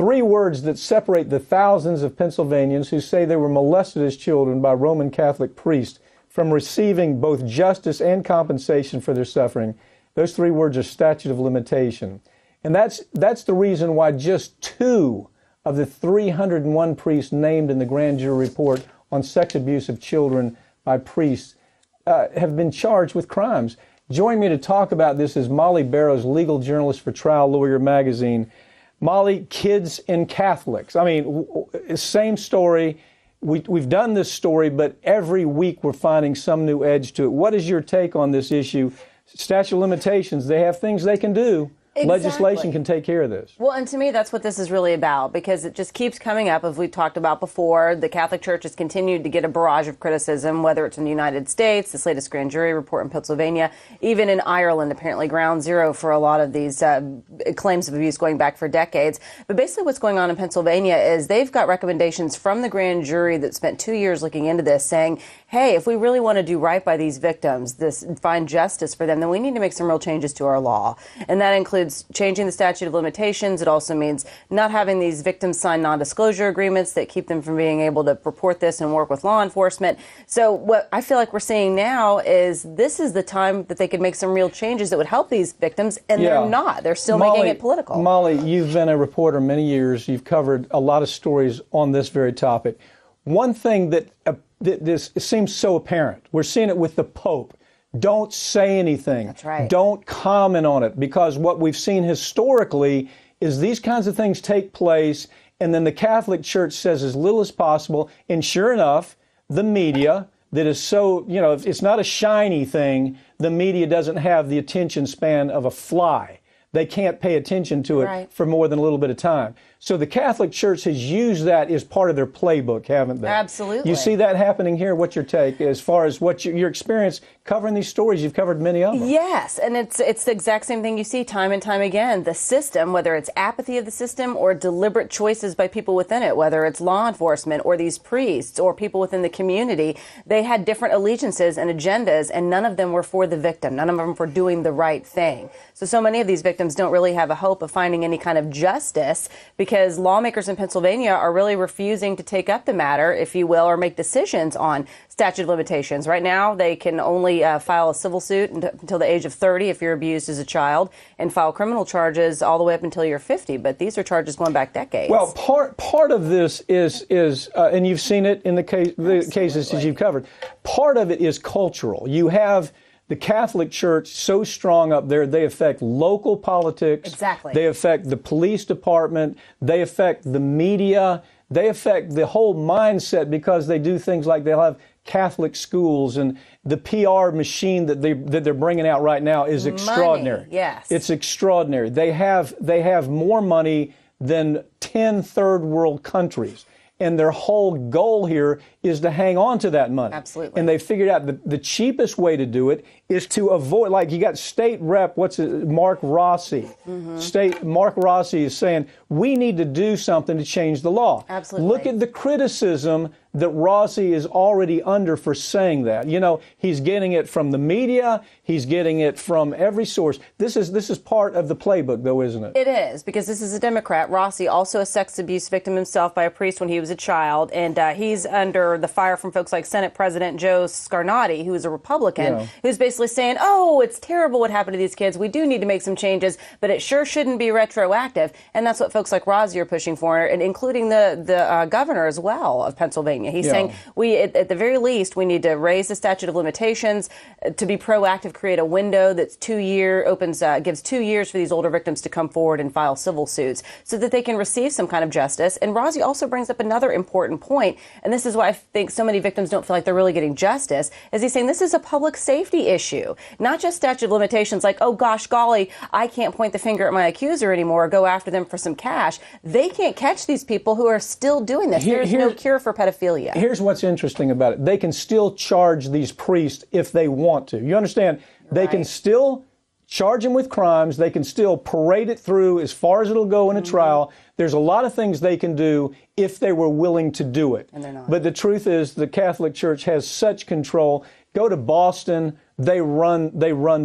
three words that separate the thousands of Pennsylvanians who say they were molested as children by Roman Catholic priests from receiving both justice and compensation for their suffering. Those three words are statute of limitation. And that's the reason why just 2 of the 301 priests named in the grand jury report on sex abuse of children by priests have been charged with crimes. Joining me to talk about this is Molly Barrows, legal journalist for Trial Lawyer Magazine. Molly, kids and Catholics. I mean, same story. We've done this story, but every week we're finding some new edge to it. What is your take on this issue? Statute of limitations, they have things they can do. Exactly. Legislation can take care of this. Well, and to me, that's what this is really about, because it just keeps coming up. As we've talked about before, the Catholic Church has continued to get a barrage of criticism, whether it's in the United States, this latest grand jury report in Pennsylvania, even in Ireland, apparently ground zero for a lot of these claims of abuse going back for decades. But basically what's going on in Pennsylvania is they've got recommendations from the grand jury that spent 2 years looking into this, saying, hey, if we really want to do right by these victims, find justice for them, then we need to make some real changes to our law. And that includes changing the statute of limitations. It also means not having these victims sign non-disclosure agreements that keep them from being able to report this and work with law enforcement. So what I feel like we're seeing now is this is the time that they could make some real changes that would help these victims, and they're not. They're still making it political. Molly, you've been a reporter many years. You've covered a lot of stories on this very topic. One thing that this seems so apparent, we're seeing it with the Pope. Don't say anything. That's right. Don't comment on it, because what we've seen historically is these kinds of things take place, and then the Catholic Church says as little as possible. And sure enough, the media that is so, it's not a shiny thing. The media doesn't have the attention span of a fly. They can't pay attention to it for more than a little bit of time. So the Catholic Church has used that as part of their playbook, haven't they? Absolutely. You see that happening here? What's your take as far as what your experience covering these stories? You've covered many of them. Yes, and it's the exact same thing you see time and time again. The system, whether it's apathy of the system or deliberate choices by people within it, whether it's law enforcement or these priests or people within the community, they had different allegiances and agendas, and none of them were for the victim. None of them were doing the right thing. So many of these victims don't really have a hope of finding any kind of justice, because lawmakers in Pennsylvania are really refusing to take up the matter, if you will, or make decisions on statute of limitations. Right now, they can only file a civil suit until the age of 30 if you're abused as a child, and file criminal charges all the way up until you're 50. But these are charges going back decades. Well, part of this is and you've seen it in the cases that you've covered. Part of it is cultural. You have the Catholic Church so strong up there, they affect local politics. Exactly. They affect the police department. They affect the media. They affect the whole mindset, because they do things like they'll have Catholic schools, and the PR machine that they're bringing out right now is extraordinary. Money, yes. It's extraordinary. They have more money than 10 third world countries. And their whole goal here is to hang on to that money. Absolutely. And they figured out the cheapest way to do it is to avoid, like you got State Rep, Mark Rossi. Mark Rossi is saying, we need to do something to change the law. Absolutely. Look at the criticism that Rossi is already under for saying that. He's getting it from the media. He's getting it from every source. This is part of the playbook, though, isn't it? It is, because this is a Democrat. Rossi, also a sex abuse victim himself by a priest when he was a child, and he's under the fire from folks like Senate President Joe Scarnati, who is a Republican, who's basically saying, oh, it's terrible what happened to these kids. We do need to make some changes, but it sure shouldn't be retroactive. And that's what folks like Rossi are pushing for, and including the governor as well of Pennsylvania. He's saying at the very least, we need to raise the statute of limitations, to be proactive, create a window that's 2 year, gives 2 years for these older victims to come forward and file civil suits so that they can receive some kind of justice. And Rossi also brings up another important point, and this is why I think so many victims don't feel like they're really getting justice, is he's saying this is a public safety issue, not just statute of limitations like, oh gosh golly, I can't point the finger at my accuser anymore or go after them for some cash. They can't catch these people who are still doing this. There's no cure for pedophilia. Here's what's interesting about it. They can still charge these priests if they want to. You understand? They can still charge them with crimes. They can still parade it through as far as it'll go in a trial. There's a lot of things they can do if they were willing to do it. And they're not. But the truth is the Catholic Church has such control. Go to Boston, they run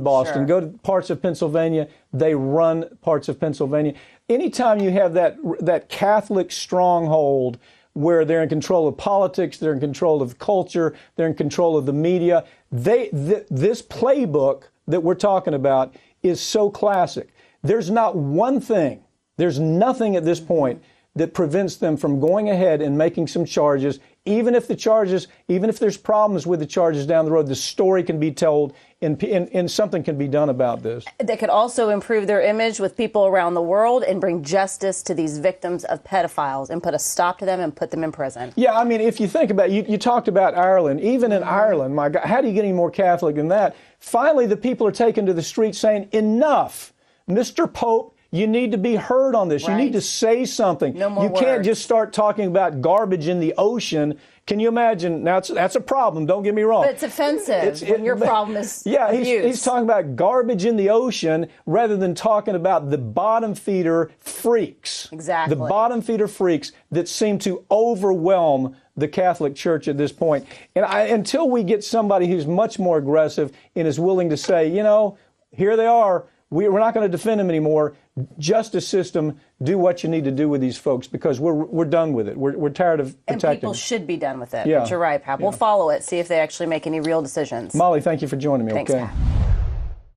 Boston. Sure. Go to parts of Pennsylvania, they run parts of Pennsylvania. anytime you have that Catholic stronghold where they're in control of politics, they're in control of culture, they're in control of the media, this playbook that we're talking about is so classic. There's not one thing, there's nothing at this point that prevents them from going ahead and making some charges. Even if there's problems with the charges down the road, the story can be told and something can be done about this. They could also improve their image with people around the world and bring justice to these victims of pedophiles and put a stop to them and put them in prison. Yeah, I mean, if you think about it, you talked about Ireland. Even in Ireland, my God, how do you get any more Catholic than that? Finally, the people are taken to the streets saying, enough, Mr. Pope, you need to be heard on this. Right. You need to say something. No more You can't words. just start talking about garbage in the ocean. Can you imagine? Now, that's a problem. Don't get me wrong. But it's offensive when your problem is abuse. He's talking about garbage in the ocean rather than talking about the bottom feeder freaks. Exactly. The bottom feeder freaks that seem to overwhelm the Catholic Church at this point. And until we get somebody who's much more aggressive and is willing to say, here they are. We're not going to defend them anymore. Justice system, do what you need to do with these folks because we're done with it. We're tired of protecting. And people should be done with it. Yeah. But you're right, Pat. We'll follow it, see if they actually make any real decisions. Molly, thank you for joining me. Thanks, okay. Pat.